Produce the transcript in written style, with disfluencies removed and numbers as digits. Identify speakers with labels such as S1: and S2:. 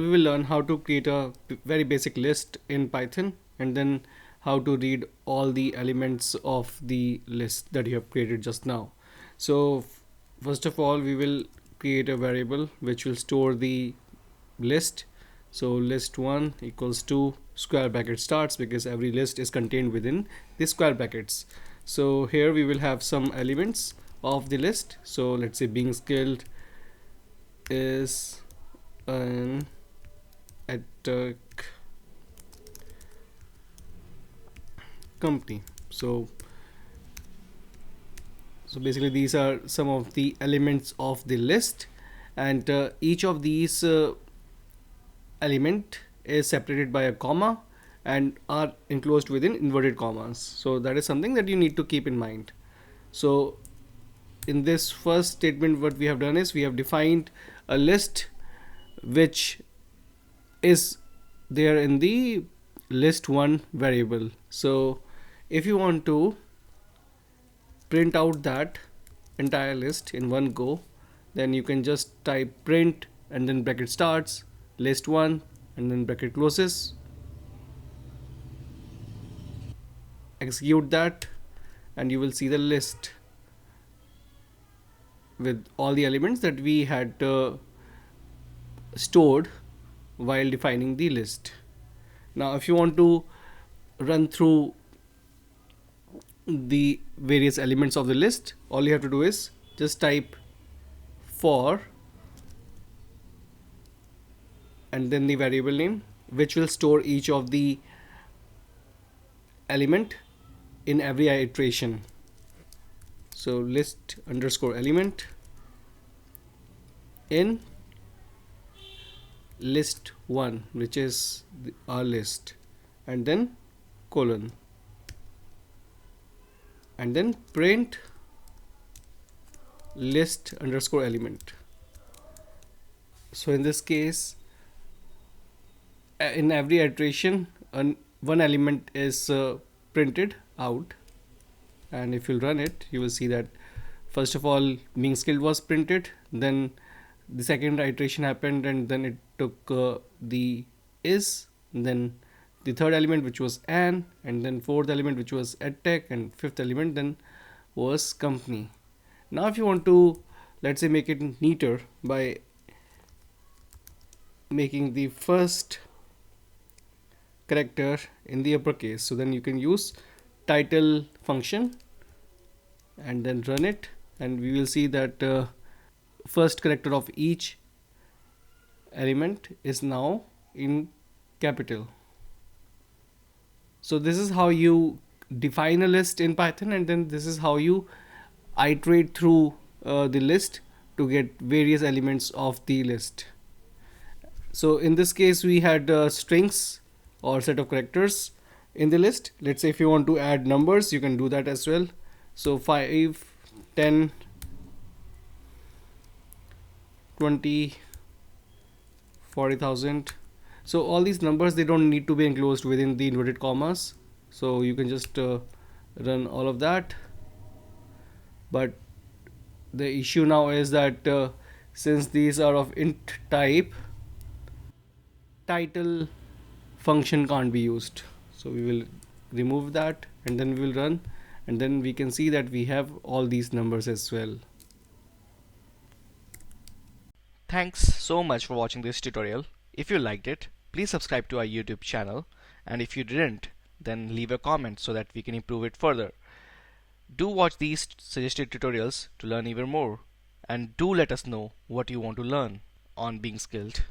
S1: We will learn how to create a very basic list in Python, and then how to read all the elements of the list that you have created just now. So first of all, we will create a variable which will store the list. So list1 equals to square bracket starts, because every list is contained within the square brackets. So here we will have some elements of the list. So let's say being skilled is an attack company. So basically these are some of the elements of the list, and each of these element is separated by a comma and are enclosed within inverted commas. So that is something that you need to keep in mind. So in this first statement, what we have done is we have defined a list which is there in the list1 variable. So if you want to print out that entire list in one go, then you can just type print and then bracket starts list1 and then bracket closes, execute that, and you will see the list with all the elements that we had stored while defining the list. Now if you want to run through the various elements of the list, all you have to do is just type for and then the variable name, which will store each of the element in every iteration. So list underscore element in list1, which is our list, and then colon, and then print list underscore element. So in this case, in every iteration, one element is printed out, and if you run it, you will see that first of all being skilled was printed, then the second iteration happened, and then it took the is, and then the third element which was an, and then fourth element which was edtech, and fifth element then was company. Now if you want to, let's say, make it neater by making the first character in the uppercase, so then you can use title function and then run it, and we will see that first character of each element is now in capital. So this is how you define a list in Python, and then this is how you iterate through the list to get various elements of the list. So in this case we had strings or set of characters in the list. Let's say if you want to add numbers, you can do that as well. So 5, 10, 20, 40,000. So all these numbers, they don't need to be enclosed within the inverted commas, so you can just run all of that. But the issue now is that since these are of int type, title function can't be used. So we will remove that, and then we will run, and then we can see that we have all these numbers as well.
S2: Thanks so much for watching this tutorial. If you liked it, please subscribe to our YouTube channel, and if you didn't, then leave a comment so that we can improve it further. Do watch these suggested tutorials to learn even more, and do let us know what you want to learn on Being Skilled.